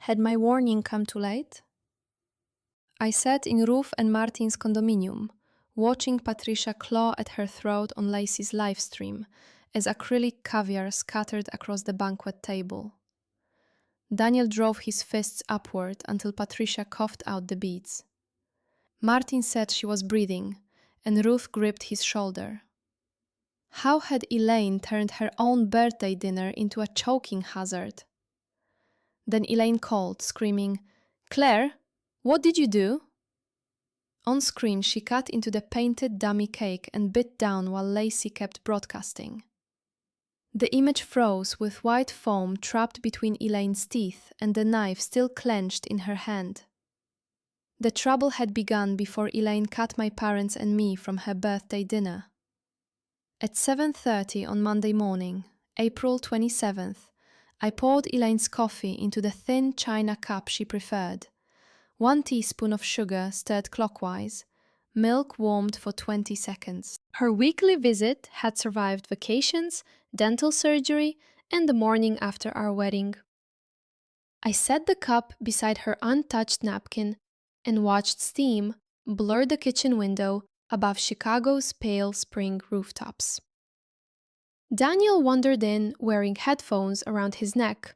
Had my warning come too late? I sat in Ruth and Martin's condominium, watching Patricia claw at her throat on Lacey's live stream as acrylic caviar scattered across the banquet table. Daniel drove his fists upward until Patricia coughed out the beads. Martin said she was breathing, and Ruth gripped his shoulder. How had Elaine turned her own birthday dinner into a choking hazard? Then Elaine called, screaming, "Claire, what did you do?" On screen, she cut into the painted dummy cake and bit down while Lacey kept broadcasting. The image froze with white foam trapped between Elaine's teeth and the knife still clenched in her hand. The trouble had begun before Elaine cut my parents and me from her birthday dinner. At 7:30 on Monday morning, April 27th, I poured Elaine's coffee into the thin china cup she preferred. 1 teaspoon of sugar stirred clockwise, milk warmed for 20 seconds. Her weekly visit had survived vacations, dental surgery, and the morning after our wedding. I set the cup beside her untouched napkin and watched steam blur the kitchen window above Chicago's pale spring rooftops. Daniel wandered in wearing headphones around his neck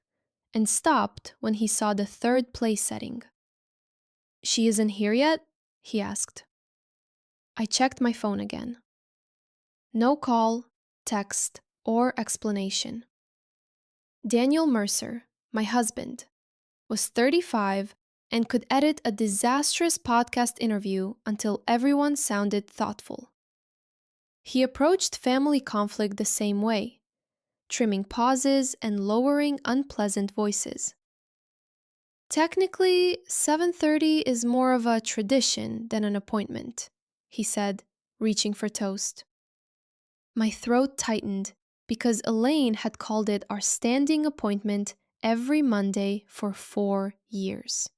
and stopped when he saw the third place setting. "She isn't here yet?" he asked. I checked my phone again. No call, text, or explanation. Daniel Mercer, my husband, was 35 and could edit a disastrous podcast interview until everyone sounded thoughtful. He approached family conflict the same way, trimming pauses and lowering unpleasant voices. "Technically, 7:30 is more of a tradition than an appointment," he said, reaching for toast. My throat tightened because Elaine had called it our standing appointment every Monday for 4 years.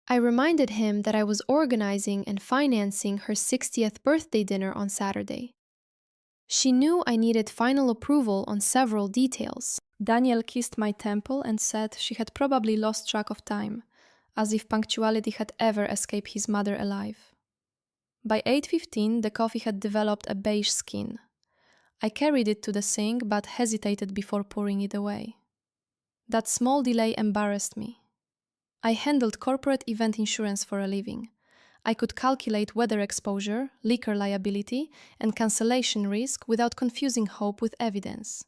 I reminded him that I was organizing and financing her 60th birthday dinner on Saturday. She knew I needed final approval on several details. Daniel kissed my temple and said she had probably lost track of time, as if punctuality had ever escaped his mother alive. By 8:15, the coffee had developed a beige skin. I carried it to the sink but hesitated before pouring it away. That small delay embarrassed me. I handled corporate event insurance for a living. I could calculate weather exposure, liquor liability, and cancellation risk without confusing hope with evidence.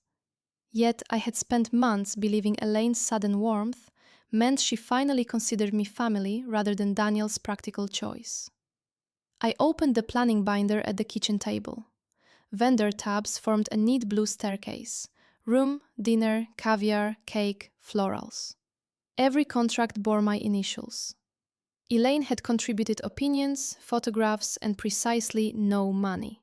Yet I had spent months believing Elaine's sudden warmth meant she finally considered me family rather than Daniel's practical choice. I opened the planning binder at the kitchen table. Vendor tabs formed a neat blue staircase: room, dinner, caviar, cake, florals. Every contract bore my initials. Elaine had contributed opinions, photographs, and precisely no money.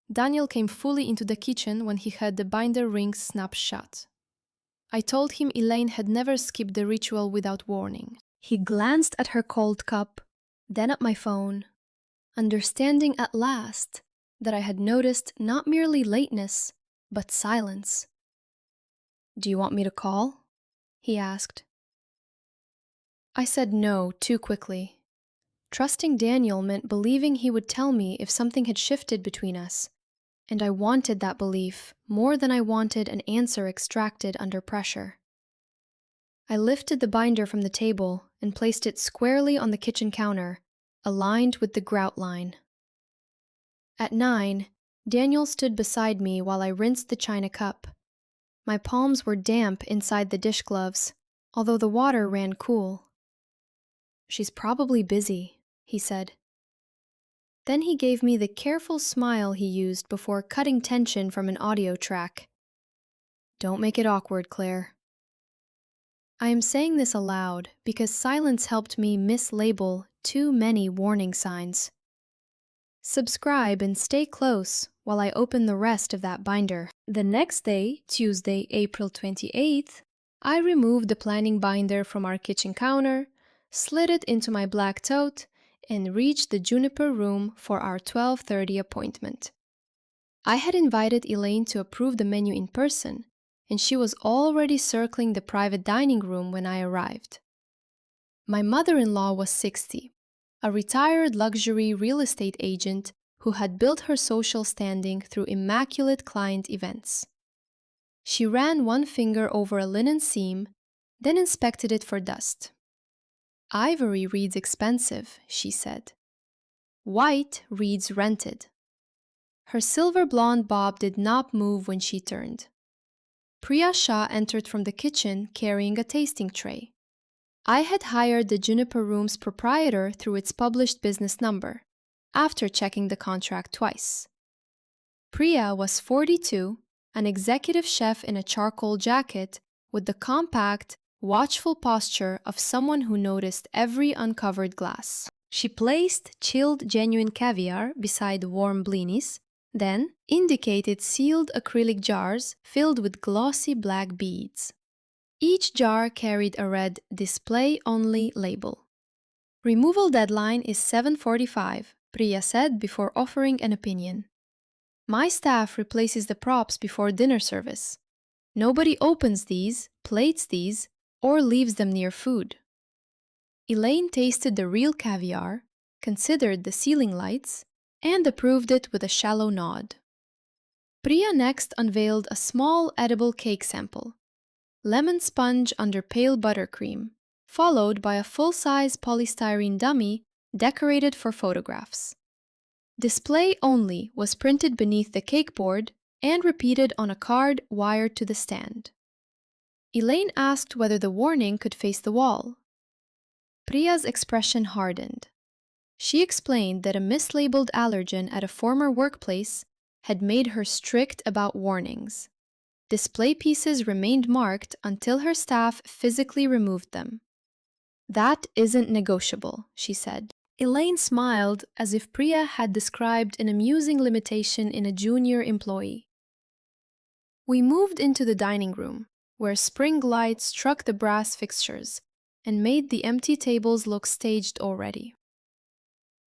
Daniel came fully into the kitchen when he heard the binder rings snap shut. I told him Elaine had never skipped the ritual without warning. He glanced at her cold cup, then at my phone, understanding at last that I had noticed not merely lateness, but silence. "Do you want me to call?" he asked. I said no too quickly. Trusting Daniel meant believing he would tell me if something had shifted between us, and I wanted that belief more than I wanted an answer extracted under pressure. I lifted the binder from the table and placed it squarely on the kitchen counter, aligned with the grout line. At 9, Daniel stood beside me while I rinsed the china cup. My palms were damp inside the dish gloves, although the water ran cool. "She's probably busy," he said. Then he gave me the careful smile he used before cutting tension from an audio track. "Don't make it awkward, Claire." I am saying this aloud because silence helped me mislabel too many warning signs. Subscribe and stay close while I open the rest of that binder. The next day, Tuesday, April 28th, I removed the planning binder from our kitchen counter, slid it into my black tote, and reached the Juniper room for our 12:30 appointment. I had invited Elaine to approve the menu in person, and she was already circling the private dining room when I arrived. My mother-in-law was 60, a retired luxury real estate agent who had built her social standing through immaculate client events. She ran one finger over a linen seam, then inspected it for dust. "Ivory reads expensive," she said. "White reads rented." Her silver blonde bob did not move when she turned. Priya Shah entered from the kitchen carrying a tasting tray. I had hired the Juniper Room's proprietor through its published business number, after checking the contract twice. Priya was 42, an executive chef in a charcoal jacket with the compact, watchful posture of someone who noticed every uncovered glass. She placed chilled genuine caviar beside warm blinis, then indicated sealed acrylic jars filled with glossy black beads. Each jar carried a red "Display Only" label. "Removal deadline is 7:45, Priya said before offering an opinion. "My staff replaces the props before dinner service. Nobody opens these, plates these, or leaves them near food." Elaine tasted the real caviar, considered the ceiling lights, and approved it with a shallow nod. Priya next unveiled a small edible cake sample, lemon sponge under pale buttercream, followed by a full-size polystyrene dummy decorated for photographs. "Display Only" was printed beneath the cake board and repeated on a card wired to the stand. Elaine asked whether the warning could face the wall. Priya's expression hardened. She explained that a mislabeled allergen at a former workplace had made her strict about warnings. Display pieces remained marked until her staff physically removed them. "That isn't negotiable," she said. Elaine smiled as if Priya had described an amusing limitation in a junior employee. We moved into the dining room, where spring lights struck the brass fixtures and made the empty tables look staged already.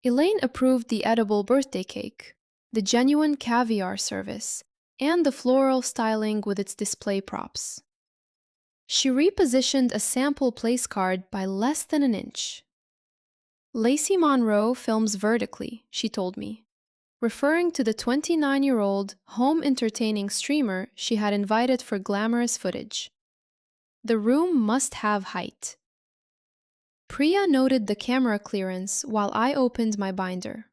Elaine approved the edible birthday cake, the genuine caviar service, and the floral styling with its display props. She repositioned a sample place card by less than an inch. "Lacey Monroe films vertically," she told me, referring to the 29-year-old home entertaining streamer she had invited for glamorous footage. "The room must have height." Priya noted the camera clearance while I opened my binder.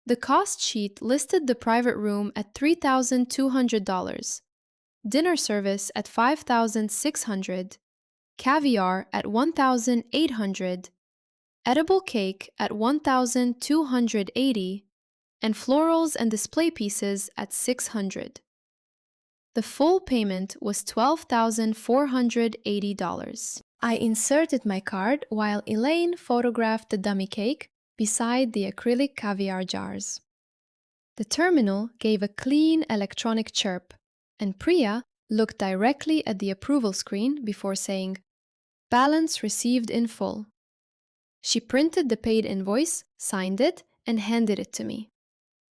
The cost sheet listed the private room at $3,200, dinner service at $5,600, caviar at $1,800, edible cake at $1,280, and florals and display pieces at $600. The full payment was $12,480. I inserted my card while Elaine photographed the dummy cake beside the acrylic caviar jars. The terminal gave a clean electronic chirp, and Priya looked directly at the approval screen before saying, "Balance received in full." She printed the paid invoice, signed it, and handed it to me.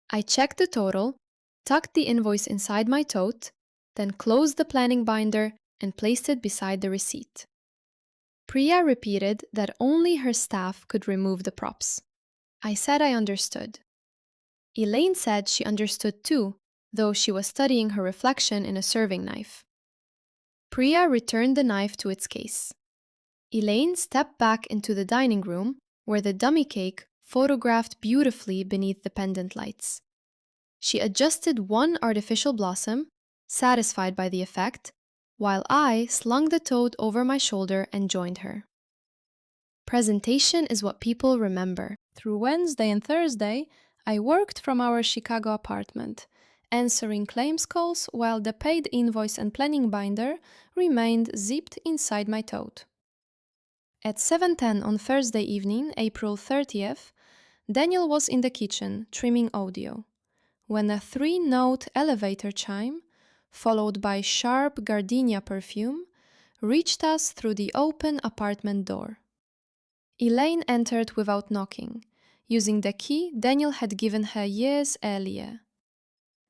I checked the total, tucked the invoice inside my tote, then closed the planning binder and placed it beside the receipt. Priya repeated that only her staff could remove the props. I said I understood. Elaine said she understood too, though she was studying her reflection in a serving knife. Priya returned the knife to its case. Elaine stepped back into the dining room, where the dummy cake photographed beautifully beneath the pendant lights. She adjusted one artificial blossom, satisfied by the effect, while I slung the tote over my shoulder and joined her. Presentation is what people remember. Through Wednesday and Thursday, I worked from our Chicago apartment, answering claims calls while the paid invoice and planning binder remained zipped inside my tote. At 7:10 on Thursday evening, April 30th, Daniel was in the kitchen trimming audio, when a 3-note elevator chime, followed by sharp gardenia perfume, reached us through the open apartment door. Elaine entered without knocking, using the key Daniel had given her years earlier.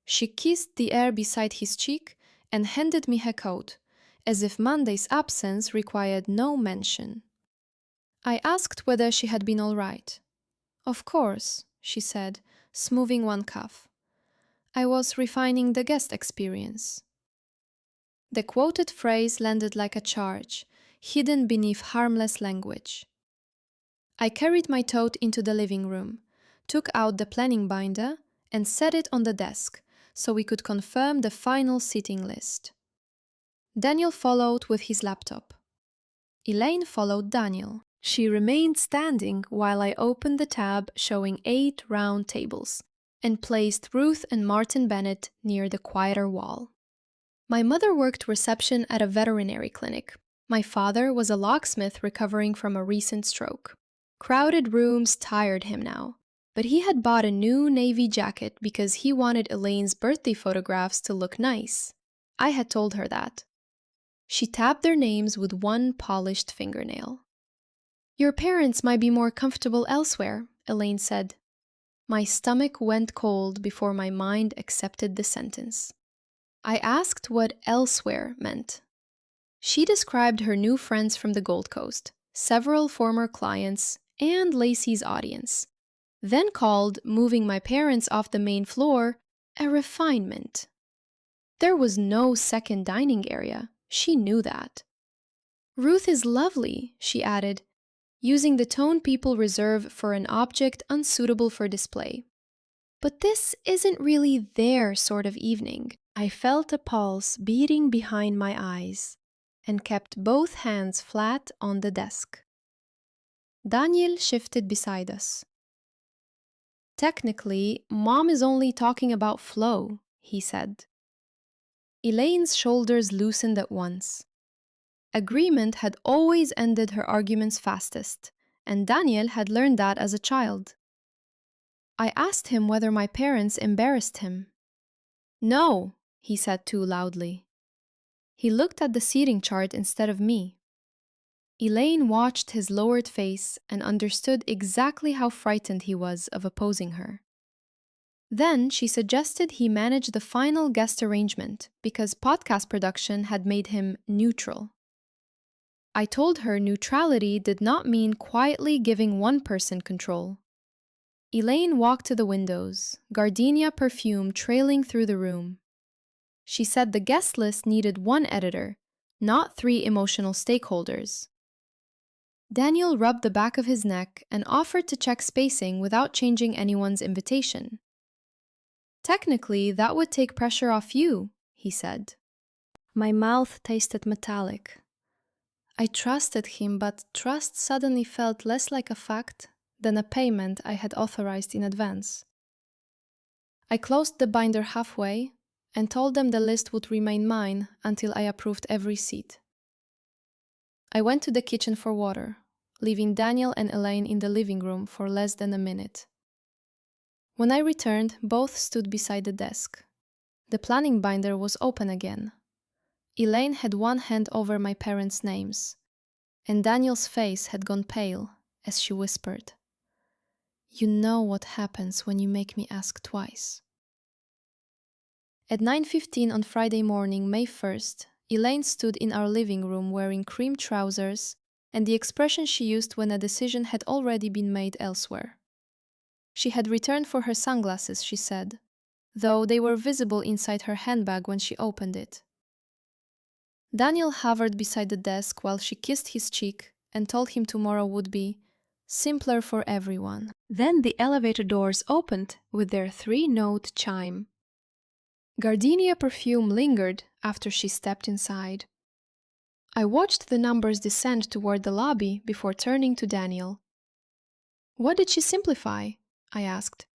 She kissed the air beside his cheek and handed me her coat, as if Monday's absence required no mention. I asked whether she had been all right. "Of course," she said, smoothing one cuff. "I was refining the guest experience." The quoted phrase landed like a charge, hidden beneath harmless language. I carried my tote into the living room, took out the planning binder, and set it on the desk so we could confirm the final seating list. Daniel followed with his laptop. Elaine followed Daniel. She remained standing while I opened the tab showing 8 round tables and placed Ruth and Martin Bennett near the quieter wall. My mother worked reception at a veterinary clinic. My father was a locksmith recovering from a recent stroke. Crowded rooms tired him now, but he had bought a new navy jacket because he wanted Elaine's birthday photographs to look nice. I had told her that. She tapped their names with one polished fingernail. "Your parents might be more comfortable elsewhere," Elaine said. My stomach went cold before my mind accepted the sentence. I asked what elsewhere meant. She described her new friends from the Gold Coast, several former clients, and Lacey's audience, then called moving my parents off the main floor a refinement. There was no second dining area. She knew that. "Ruth is lovely," she added, using the tone people reserve for an object unsuitable for display. "But this isn't really their sort of evening." I felt a pulse beating behind my eyes and kept both hands flat on the desk. Daniel shifted beside us. "Technically, Mom is only talking about Flo," he said. Elaine's shoulders loosened at once. Agreement had always ended her arguments fastest, and Daniel had learned that as a child. I asked him whether my parents embarrassed him. "No," he said too loudly. He looked at the seating chart instead of me. Elaine watched his lowered face and understood exactly how frightened he was of opposing her. Then she suggested he manage the final guest arrangement because podcast production had made him neutral. I told her neutrality did not mean quietly giving one person control. Elaine walked to the windows, gardenia perfume trailing through the room. She said the guest list needed one editor, not 3 emotional stakeholders. Daniel rubbed the back of his neck and offered to check spacing without changing anyone's invitation. "Technically, that would take pressure off you," he said. My mouth tasted metallic. I trusted him, but trust suddenly felt less like a fact than a payment I had authorized in advance. I closed the binder halfway and told them the list would remain mine until I approved every seat. I went to the kitchen for water, leaving Daniel and Elaine in the living room for less than a minute. When I returned, both stood beside the desk. The planning binder was open again. Elaine had one hand over my parents' names, and Daniel's face had gone pale as she whispered, "You know what happens when you make me ask twice." At 9:15 on Friday morning, May 1st, Elaine stood in our living room wearing cream trousers and the expression she used when a decision had already been made elsewhere. She had returned for her sunglasses, she said, though they were visible inside her handbag when she opened it. Daniel hovered beside the desk while she kissed his cheek and told him tomorrow would be simpler for everyone. Then the elevator doors opened with their 3-note chime. Gardenia perfume lingered after she stepped inside. I watched the numbers descend toward the lobby before turning to Daniel. "What did she simplify?" I asked.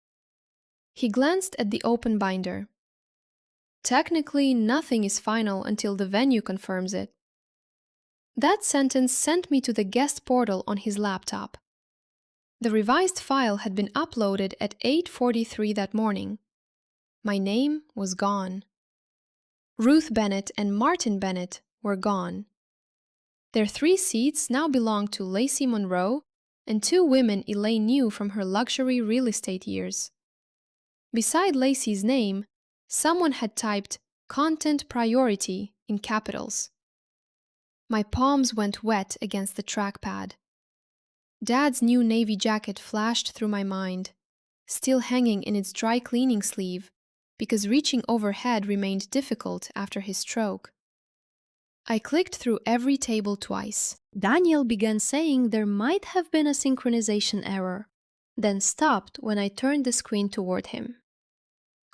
He glanced at the open binder. "Technically, nothing is final until the venue confirms it." That sentence sent me to the guest portal on his laptop. The revised file had been uploaded at 8:43 that morning. My name was gone. Ruth Bennett and Martin Bennett were gone. Their 3 seats now belonged to Lacey Monroe and 2 women Elaine knew from her luxury real estate years. Beside Lacey's name, someone had typed Content priority in capitals. My palms went wet against the trackpad. Dad's new navy jacket flashed through my mind, still hanging in its dry cleaning sleeve, because reaching overhead remained difficult after his stroke. I clicked through every table twice. Daniel began saying there might have been a synchronization error, then stopped when I turned the screen toward him.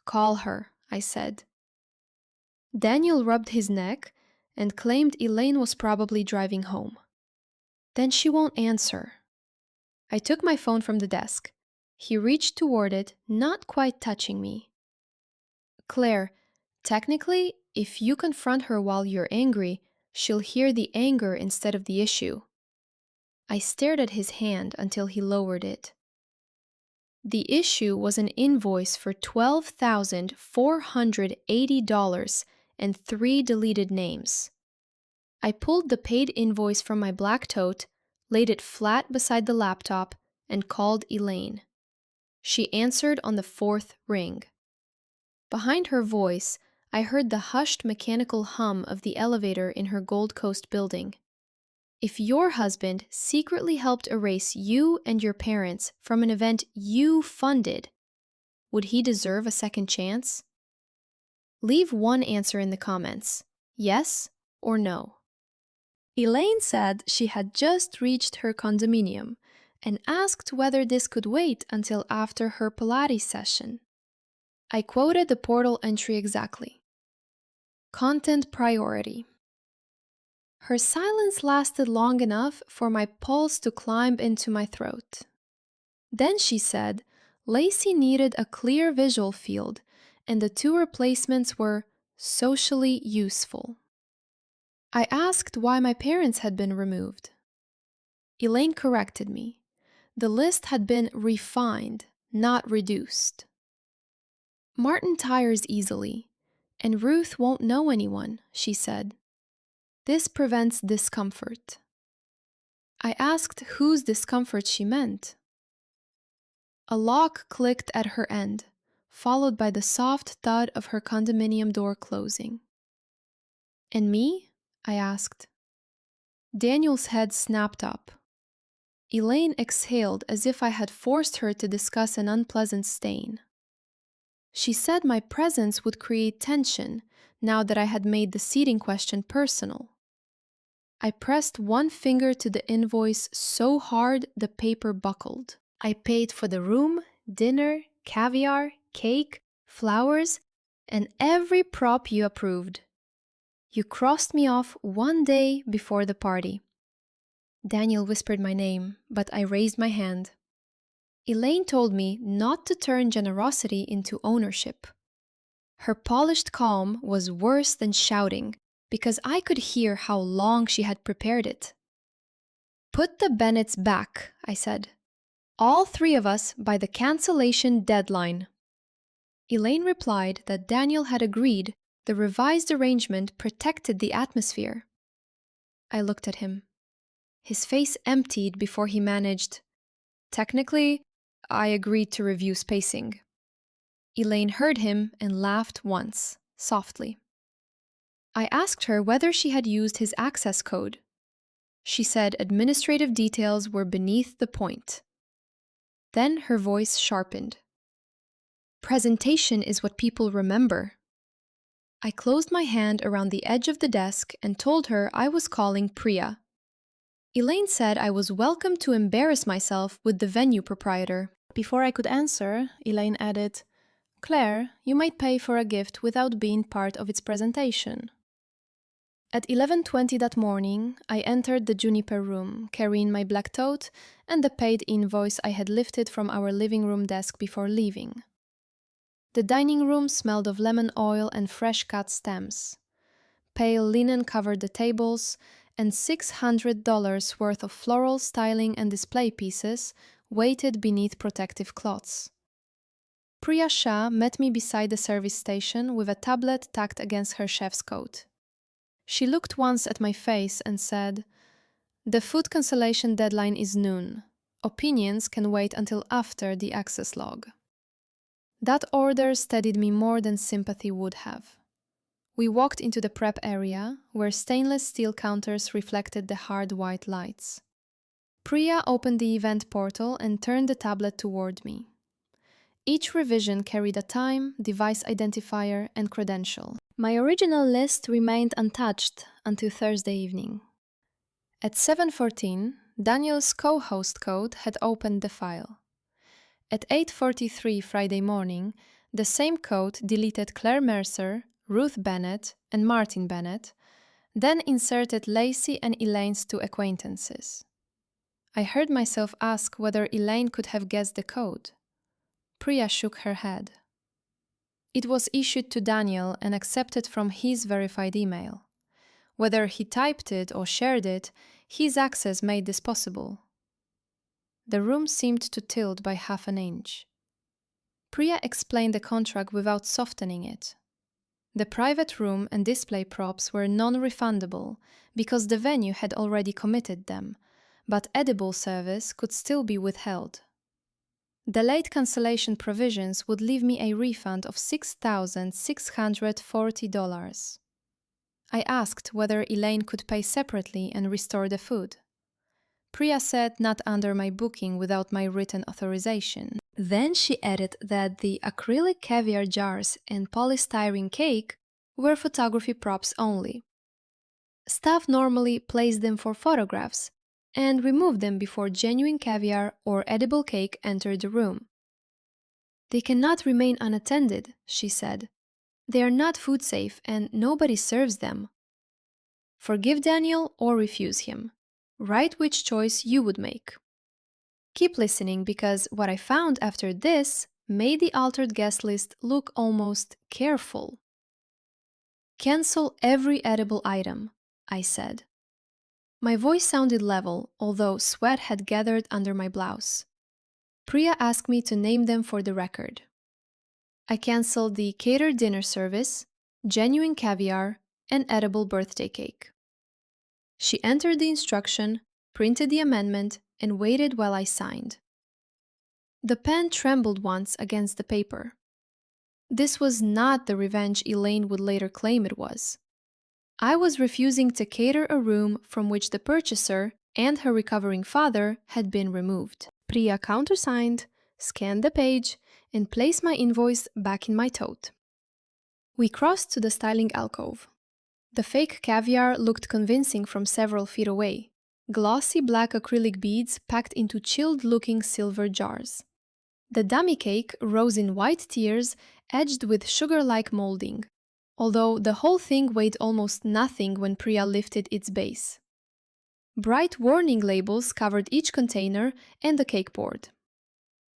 Call her, I said. Daniel rubbed his neck and claimed Elaine was probably driving home. Then she won't answer. I took my phone from the desk. He reached toward it, not quite touching me. Claire, technically, if you confront her while you're angry, she'll hear the anger instead of the issue. I stared at his hand until he lowered it. The issue was an invoice for $12,480 and 3 deleted names. I pulled the paid invoice from my black tote, laid it flat beside the laptop, and called Elaine. She answered on the 4th ring. Behind her voice, I heard the hushed mechanical hum of the elevator in her Gold Coast building. If your husband secretly helped erase you and your parents from an event you funded, would he deserve a second chance? Leave one answer in the comments, yes or no. Elaine said she had just reached her condominium and asked whether this could wait until after her Pilates session. I quoted the portal entry exactly. Content priority. Her silence lasted long enough for my pulse to climb into my throat. Then she said Lacey needed a clear visual field, and the 2 replacements were socially useful. I asked why my parents had been removed. Elaine corrected me. The list had been refined, not reduced. Martin tires easily, and Ruth won't know anyone, she said. This prevents discomfort. I asked whose discomfort she meant. A lock clicked at her end, followed by the soft thud of her condominium door closing. And me? I asked. Daniel's head snapped up. Elaine exhaled as if I had forced her to discuss an unpleasant stain. She said my presence would create tension now that I had made the seating question personal. I pressed one finger to the invoice so hard the paper buckled. I paid for the room, dinner, caviar, cake, flowers, and every prop you approved. You crossed me off one day before the party. Daniel whispered my name, but I raised my hand. Elaine told me not to turn generosity into ownership. Her polished calm was worse than shouting, because I could hear how long she had prepared it. Put the Bennetts back, I said. All 3 of us by the cancellation deadline. Elaine replied that Daniel had agreed the revised arrangement protected the atmosphere. I looked at him. His face emptied before he managed, technically, I agreed to review spacing. Elaine heard him and laughed once, softly. I asked her whether she had used his access code. She said administrative details were beneath the point. Then her voice sharpened. Presentation is what people remember. I closed my hand around the edge of the desk and told her I was calling Priya. Elaine said I was welcome to embarrass myself with the venue proprietor. Before I could answer, Elaine added, Claire, you might pay for a gift without being part of its presentation. At 11:20 that morning, I entered the Juniper room, carrying my black tote and the paid invoice I had lifted from our living room desk before leaving. The dining room smelled of lemon oil and fresh-cut stems. Pale linen covered the tables, and $600 worth of floral styling and display pieces waited beneath protective cloths. Priya Shah met me beside the service station with a tablet tucked against her chef's coat. She looked once at my face and said, The food cancellation deadline is noon. Opinions can wait until after the access log. That order steadied me more than sympathy would have. We walked into the prep area, where stainless steel counters reflected the hard white lights. Priya opened the event portal and turned the tablet toward me. Each revision carried a time, device identifier, and credential. My original list remained untouched until Thursday evening. At 7:14, Daniel's co-host code had opened the file. At 8:43 Friday morning, the same code deleted Claire Mercer, Ruth Bennett, and Martin Bennett, then inserted Lacey and Elaine's two acquaintances. I heard myself ask whether Elaine could have guessed the code. Priya shook her head. It was issued to Daniel and accepted from his verified email. Whether he typed it or shared it, his access made this possible. The room seemed to tilt by half an inch. Priya explained the contract without softening it. The private room and display props were non-refundable because the venue had already committed them, but edible service could still be withheld. The late cancellation provisions would leave me a refund of $6,640. I asked whether Elaine could pay separately and restore the food. Priya said not under my booking without my written authorization. Then she added that the acrylic caviar jars and polystyrene cake were photography props only. Staff normally placed them for photographs and removed them before genuine caviar or edible cake entered the room. They cannot remain unattended, she said. They are not food safe and nobody serves them. Forgive Daniel or refuse him. Write which choice you would make. Keep listening because what I found after this made the altered guest list look almost careful. Cancel every edible item, I said. My voice sounded level, although sweat had gathered under my blouse. Priya asked me to name them for the record. I canceled the catered dinner service, genuine caviar, and edible birthday cake. She entered the instruction, printed the amendment, and waited while I signed. The pen trembled once against the paper. This was not the revenge Elaine would later claim it was. I was refusing to cater a room from which the purchaser and her recovering father had been removed. Priya countersigned, scanned the page, and placed my invoice back in my tote. We crossed to the styling alcove. The fake caviar looked convincing from several feet away. Glossy black acrylic beads packed into chilled-looking silver jars. The dummy cake rose in white tiers edged with sugar-like molding, although the whole thing weighed almost nothing when Priya lifted its base. Bright warning labels covered each container and the cake board.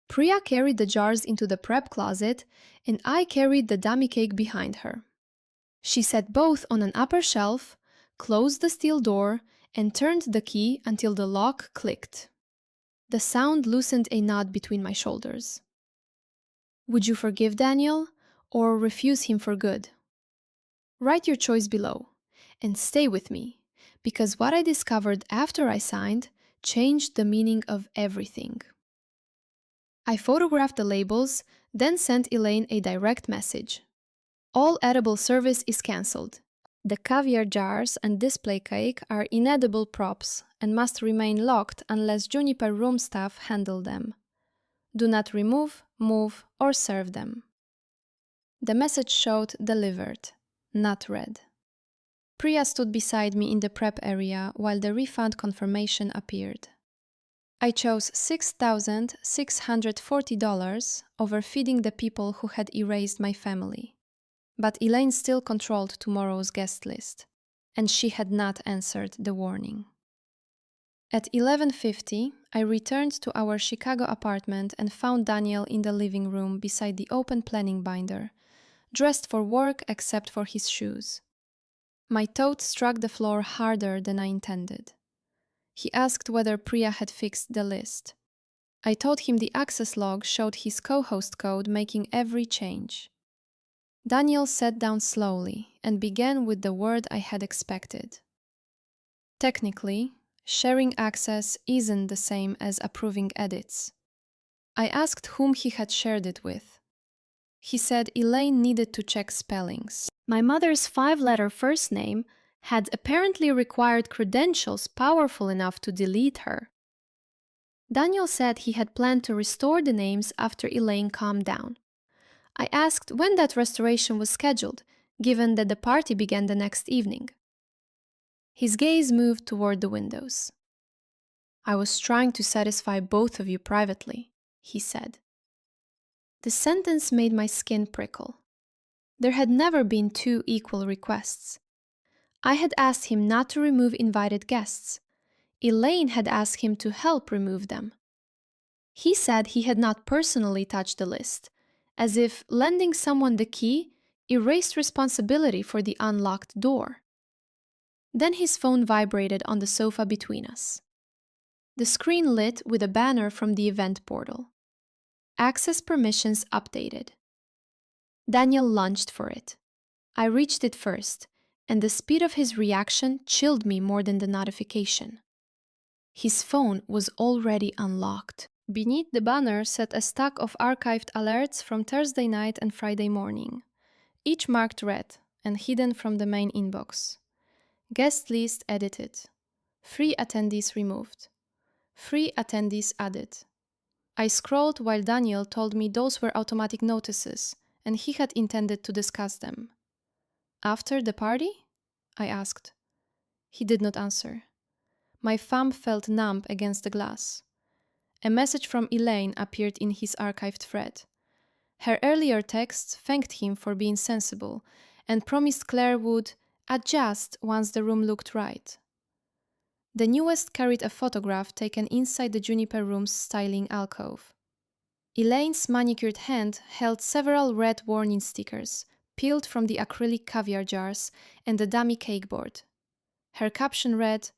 Priya carried the jars into the prep closet, and I carried the dummy cake behind her. She set both on an upper shelf, closed the steel door, and turned the key until the lock clicked. The sound loosened a knot between my shoulders. Would you forgive Daniel or refuse him for good? Write your choice below and stay with me, because what I discovered after I signed changed the meaning of everything. I photographed the labels, then sent Elaine a direct message. All edible service is cancelled. The caviar jars and display cake are inedible props and must remain locked unless Juniper room staff handle them. Do not remove, move, or serve them. The message showed delivered, not read. Priya stood beside me in the prep area while the refund confirmation appeared. I chose $6,640 over feeding the people who had erased my family. But Elaine still controlled tomorrow's guest list, and she had not answered the warning. At 11:50, I returned to our Chicago apartment and found Daniel in the living room beside the open planning binder, dressed for work except for his shoes. My tote struck the floor harder than I intended. He asked whether Priya had fixed the list. I told him the access log showed his co-host code making every change. Daniel sat down slowly and began with the word I had expected. Technically, sharing access isn't the same as approving edits. I asked whom he had shared it with. He said Elaine needed to check spellings. My mother's 5-letter first name had apparently required credentials powerful enough to delete her. Daniel said he had planned to restore the names after Elaine calmed down. I asked when that restoration was scheduled, given that the party began the next evening. His gaze moved toward the windows. I was trying to satisfy both of you privately, he said. The sentence made my skin prickle. There had never been two equal requests. I had asked him not to remove invited guests. Elaine had asked him to help remove them. He said he had not personally touched the list, as if lending someone the key erased responsibility for the unlocked door. Then his phone vibrated on the sofa between us. The screen lit with a banner from the event portal. Access permissions updated. Daniel lunged for it. I reached it first, and the speed of his reaction chilled me more than the notification. His phone was already unlocked. Beneath the banner sat a stack of archived alerts from Thursday night and Friday morning, each marked red and hidden from the main inbox. Guest list edited. Free attendees removed. Free attendees added. I scrolled while Daniel told me those were automatic notices, and he had intended to discuss them. After the party? I asked. He did not answer. My thumb felt numb against the glass. A message from Elaine appeared in his archived thread. Her earlier texts thanked him for being sensible and promised Claire would adjust once the room looked right. The newest carried a photograph taken inside the Juniper Room's styling alcove. Elaine's manicured hand held several red warning stickers, peeled from the acrylic caviar jars and the dummy cake board. Her caption read,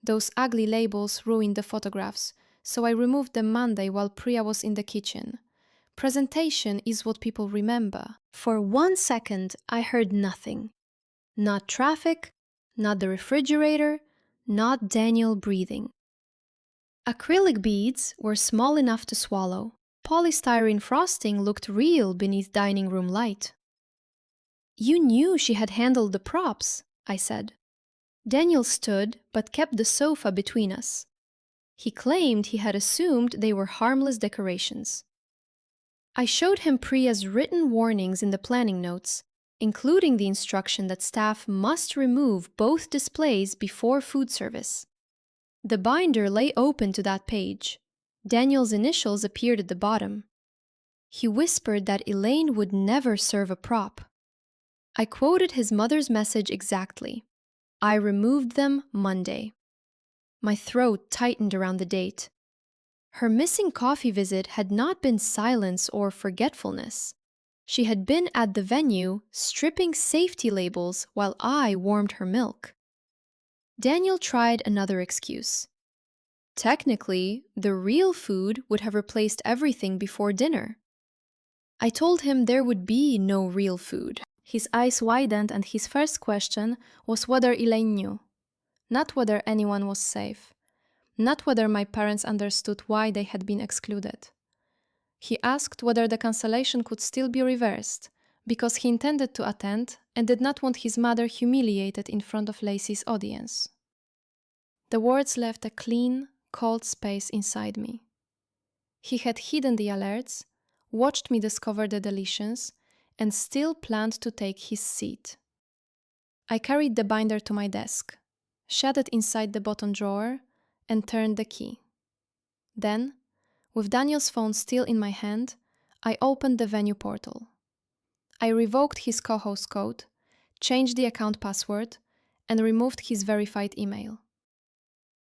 "Those ugly labels ruined the photographs, so I removed them Monday while Priya was in the kitchen. Presentation is what people remember." For 1 second, I heard nothing. Not traffic, not the refrigerator, not Daniel breathing. Acrylic beads were small enough to swallow. Polystyrene frosting looked real beneath dining room light. "You knew she had handled the props," I said. Daniel stood, but kept the sofa between us. He claimed he had assumed they were harmless decorations. I showed him Priya's written warnings in the planning notes, including the instruction that staff must remove both displays before food service. The binder lay open to that page. Daniel's initials appeared at the bottom. He whispered that Elaine would never serve a prop. I quoted his mother's message exactly. I removed them Monday. My throat tightened around the date. Her missing coffee visit had not been silence or forgetfulness. She had been at the venue, stripping safety labels while I warmed her milk. Daniel tried another excuse. Technically, the real food would have replaced everything before dinner. I told him there would be no real food. His eyes widened, and his first question was whether Elaine knew. Not whether anyone was safe. Not whether my parents understood why they had been excluded. He asked whether the cancellation could still be reversed, because he intended to attend and did not want his mother humiliated in front of Lacey's audience. The words left a clean, cold space inside me. He had hidden the alerts, watched me discover the deletions, and still planned to take his seat. I carried the binder to my desk, shut it inside the bottom drawer, and turned the key. Then, with Daniel's phone still in my hand, I opened the venue portal. I revoked his co-host code, changed the account password, and removed his verified email.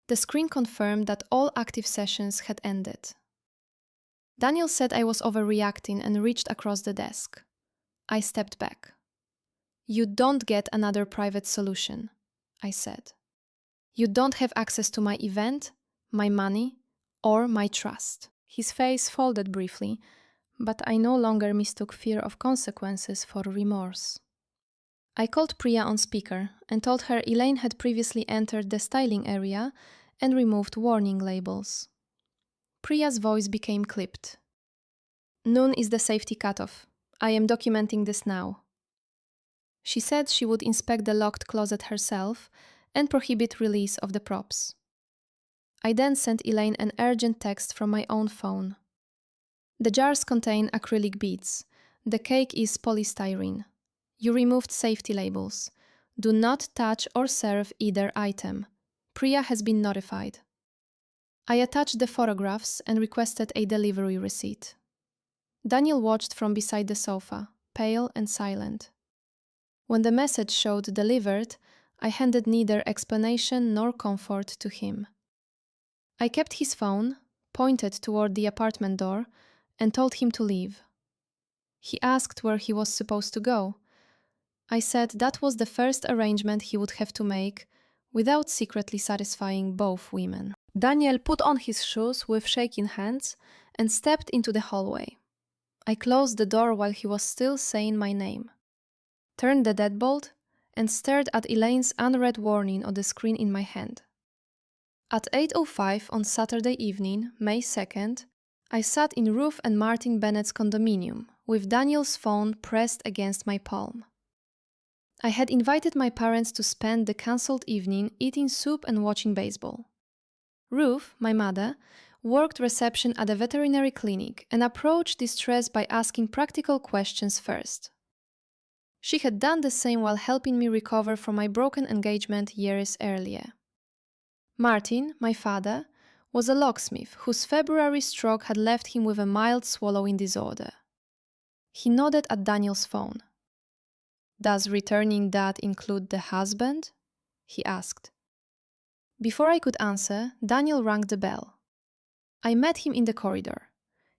The screen confirmed that all active sessions had ended. Daniel said I was overreacting and reached across the desk. I stepped back. "You don't get another private solution," I said. "You don't have access to my event, my money, or my trust." His face folded briefly, but I no longer mistook fear of consequences for remorse. I called Priya on speaker and told her Elaine had previously entered the styling area and removed warning labels. Priya's voice became clipped. "Noon is the safety cutoff. I am documenting this now. She said she would inspect the locked closet herself and prohibit release of the props. I then sent Elaine an urgent text from my own phone. The jars contain acrylic beads. The cake is polystyrene. You removed safety labels. Do not touch or serve either item. Priya has been notified. I attached the photographs and requested a delivery receipt. Daniel watched from beside the sofa, pale and silent. When the message showed delivered, I handed neither explanation nor comfort to him. I kept his phone, pointed toward the apartment door, and told him to leave. He asked where he was supposed to go. I said that was the first arrangement he would have to make, without secretly satisfying both women. Daniel put on his shoes with shaking hands and stepped into the hallway. I closed the door while he was still saying my name, turned the deadbolt, and stared at Elaine's unread warning on the screen in my hand. At 8:05 on Saturday evening, May 2nd, I sat in Ruth and Martin Bennett's condominium, with Daniel's phone pressed against my palm. I had invited my parents to spend the cancelled evening eating soup and watching baseball. Ruth, my mother, worked reception at a veterinary clinic and approached distress by asking practical questions first. She had done the same while helping me recover from my broken engagement years earlier. Martin, my father, was a locksmith whose February stroke had left him with a mild swallowing disorder. He nodded at Daniel's phone. "Does returning dad include the husband?" he asked. Before I could answer, Daniel rang the bell. I met him in the corridor.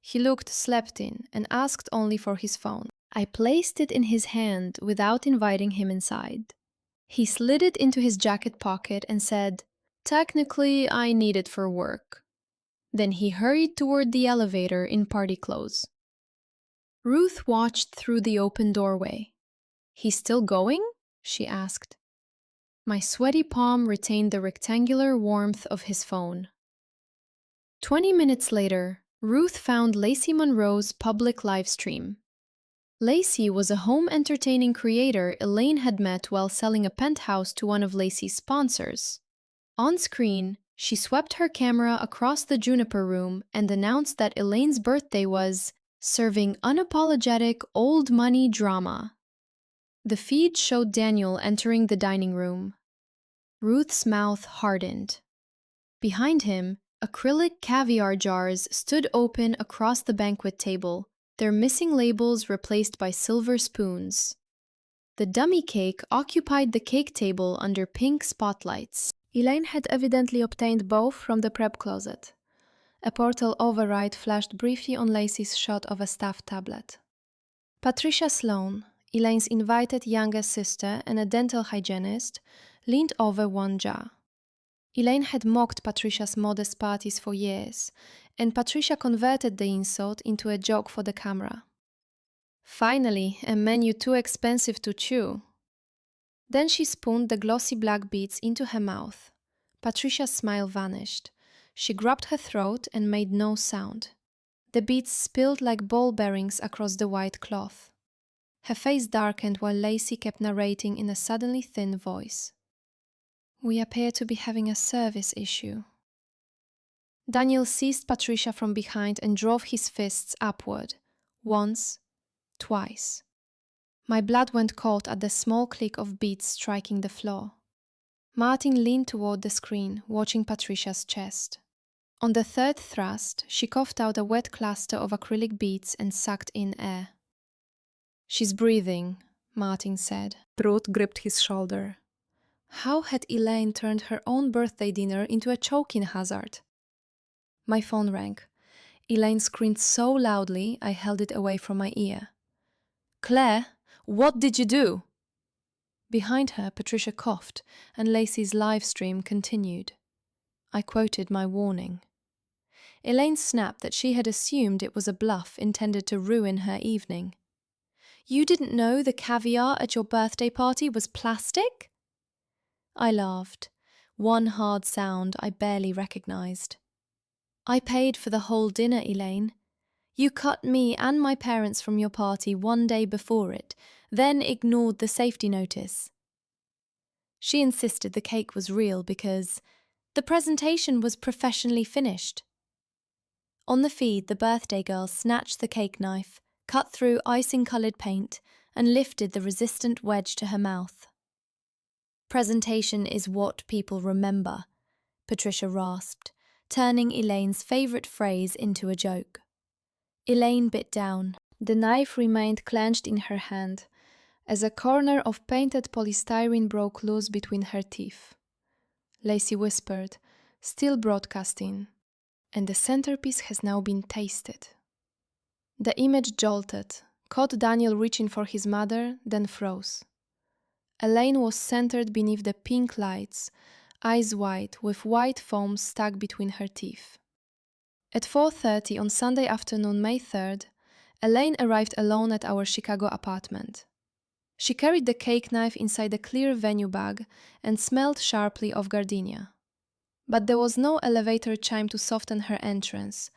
He looked slept-in and asked only for his phone. I placed it in his hand without inviting him inside. He slid it into his jacket pocket and said, "Technically, I need it for work." Then he hurried toward the elevator in party clothes. Ruth watched through the open doorway. "He's still going?" she asked. My sweaty palm retained the rectangular warmth of his phone. 20 minutes later, Ruth found Lacey Monroe's public live stream. Lacey was a home entertaining creator Elaine had met while selling a penthouse to one of Lacey's sponsors. On screen, she swept her camera across the Juniper room and announced that Elaine's birthday was serving unapologetic old money drama. The feed showed Daniel entering the dining room. Ruth's mouth hardened. Behind him, acrylic caviar jars stood open across the banquet table, their missing labels replaced by silver spoons. The dummy cake occupied the cake table under pink spotlights. Elaine had evidently obtained both from the prep closet. A portal override flashed briefly on Lacey's shot of a staff tablet. Patricia Sloan, Elaine's invited younger sister and a dental hygienist, leaned over one jar. Elaine had mocked Patricia's modest parties for years, and Patricia converted the insult into a joke for the camera. "Finally, a menu too expensive to chew." Then she spooned the glossy black beads into her mouth. Patricia's smile vanished. She grabbed her throat and made no sound. The beads spilled like ball bearings across the white cloth. Her face darkened while Lacey kept narrating in a suddenly thin voice. "We appear to be having a service issue." Daniel seized Patricia from behind and drove his fists upward. Once, twice. My blood went cold at the small click of beads striking the floor. Martin leaned toward the screen, watching Patricia's chest. On the third thrust, she coughed out a wet cluster of acrylic beads and sucked in air. "She's breathing," Martin said. Ruth gripped his shoulder. How had Elaine turned her own birthday dinner into a choking hazard? My phone rang. Elaine screamed so loudly I held it away from my ear. "Claire, what did you do?" Behind her, Patricia coughed, and Lacey's live stream continued. I quoted my warning. Elaine snapped that she had assumed it was a bluff intended to ruin her evening. "You didn't know the caviar at your birthday party was plastic?" I laughed, one hard sound I barely recognized. "I paid for the whole dinner, Elaine. You cut me and my parents from your party one day before it, then ignored the safety notice. She insisted the cake was real because the presentation was professionally finished. On the feed, the birthday girl snatched the cake knife, cut through icing-coloured paint, and lifted the resistant wedge to her mouth. Presentation is what people remember, Patricia rasped, turning Elaine's favourite phrase into a joke. Elaine bit down. The knife remained clenched in her hand, as a corner of painted polystyrene broke loose between her teeth. Lacey whispered, still broadcasting, and the centerpiece has now been tasted. The image jolted, caught Daniel reaching for his mother, then froze. Elaine was centered beneath the pink lights, eyes wide, with white foam stuck between her teeth. At 4:30 on Sunday afternoon, May 3rd, Elaine arrived alone at our Chicago apartment. She carried the cake knife inside a clear venue bag and smelled sharply of gardenia. But there was no elevator chime to soften her entrance,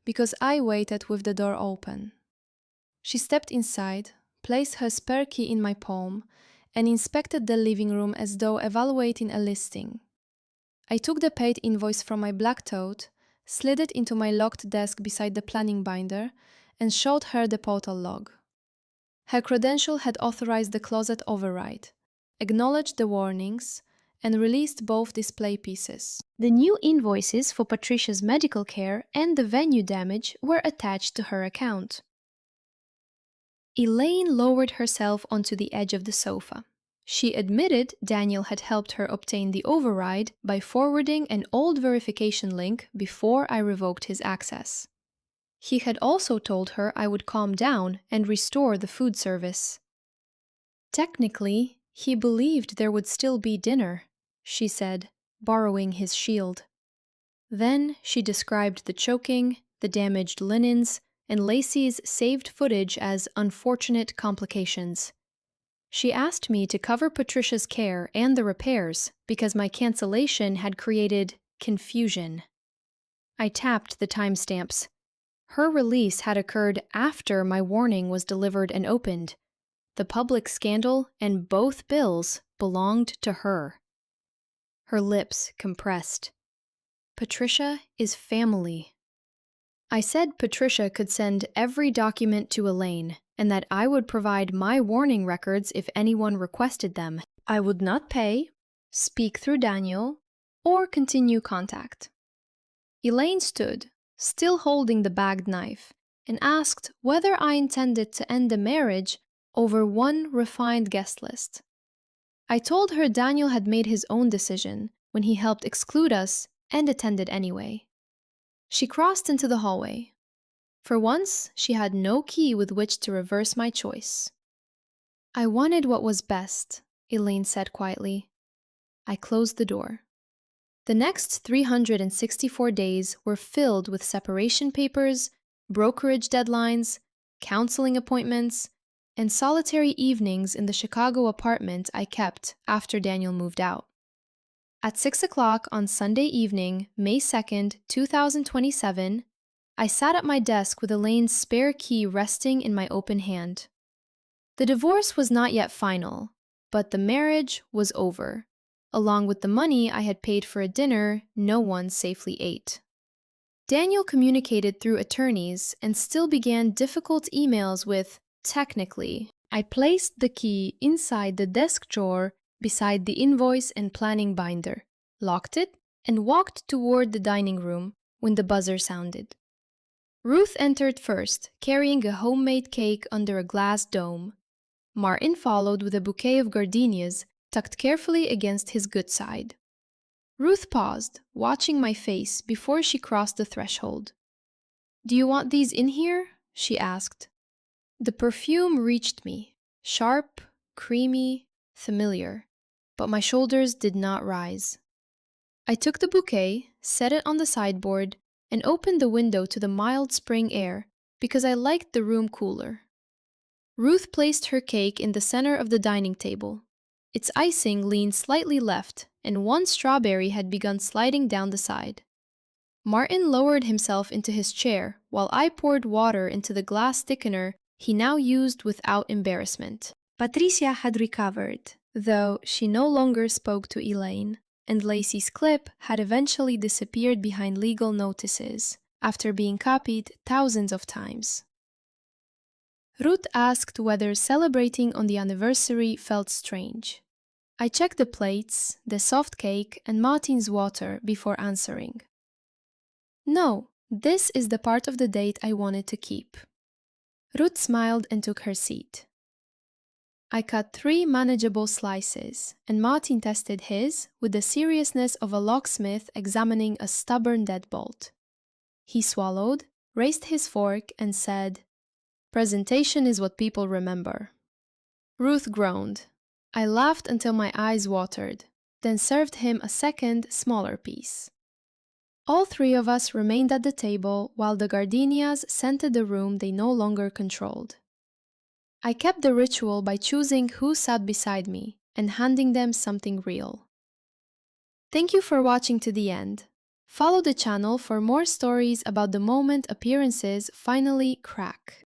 because I waited with the door open. She stepped inside, placed her spare key in my palm, and inspected the living room as though evaluating a listing. I took the paid invoice from my black tote, slid it into my locked desk beside the planning binder, and showed her the portal log. Her credential had authorized the closet override, acknowledged the warnings, and released both display pieces. The new invoices for Patricia's medical care and the venue damage were attached to her account. Elaine lowered herself onto the edge of the sofa. She admitted Daniel had helped her obtain the override by forwarding an old verification link before I revoked his access. He had also told her I would calm down and restore the food service. Technically, he believed there would still be dinner, she said, borrowing his shield. Then she described the choking, the damaged linens, and Lacey's saved footage as unfortunate complications. She asked me to cover Patricia's care and the repairs because my cancellation had created confusion. I tapped the timestamps. Her release had occurred after my warning was delivered and opened. The public scandal and both bills belonged to her. Her lips compressed. Patricia is family. I said Patricia could send every document to Elaine, and that I would provide my warning records if anyone requested them. I would not pay, speak through Daniel, or continue contact. Elaine stood, still holding the bagged knife, and asked whether I intended to end the marriage over one refined guest list. I told her Daniel had made his own decision when he helped exclude us and attended anyway. She crossed into the hallway. For once, she had no key with which to reverse my choice. I wanted what was best, Elaine said quietly. I closed the door. The next 364 days were filled with separation papers, brokerage deadlines, counseling appointments, and solitary evenings in the Chicago apartment I kept after Daniel moved out. At 6 o'clock on Sunday evening, May 2nd, 2027, I sat at my desk with Elaine's spare key resting in my open hand. The divorce was not yet final, but the marriage was over, along with the money I had paid for a dinner no one safely ate. Daniel communicated through attorneys and still began difficult emails with, technically. I placed the key inside the desk drawer beside the invoice and planning binder, locked it, and walked toward the dining room when the buzzer sounded. Ruth entered first, carrying a homemade cake under a glass dome. Martin followed with a bouquet of gardenias tucked carefully against his good side. Ruth paused, watching my face before she crossed the threshold. "Do you want these in here?" she asked. The perfume reached me, sharp, creamy, familiar, but my shoulders did not rise. I took the bouquet, set it on the sideboard, and opened the window to the mild spring air because I liked the room cooler. Ruth placed her cake in the center of the dining table. Its icing leaned slightly left, and one strawberry had begun sliding down the side. Martin lowered himself into his chair while I poured water into the glass thickener he now used without embarrassment. Patricia had recovered, though she no longer spoke to Elaine, and Lacey's clip had eventually disappeared behind legal notices after being copied thousands of times. Ruth asked whether celebrating on the anniversary felt strange. I checked the plates, the soft cake, and Martin's water before answering. No, this is the part of the date I wanted to keep. Ruth smiled and took her seat. I cut 3 manageable slices, and Martin tested his with the seriousness of a locksmith examining a stubborn deadbolt. He swallowed, raised his fork, and said, "Presentation is what people remember." Ruth groaned. I laughed until my eyes watered, then served him a second, smaller piece. All 3 of us remained at the table while the gardenias scented the room they no longer controlled. I kept the ritual by choosing who sat beside me and handing them something real. Thank you for watching to the end. Follow the channel for more stories about the moment appearances finally crack.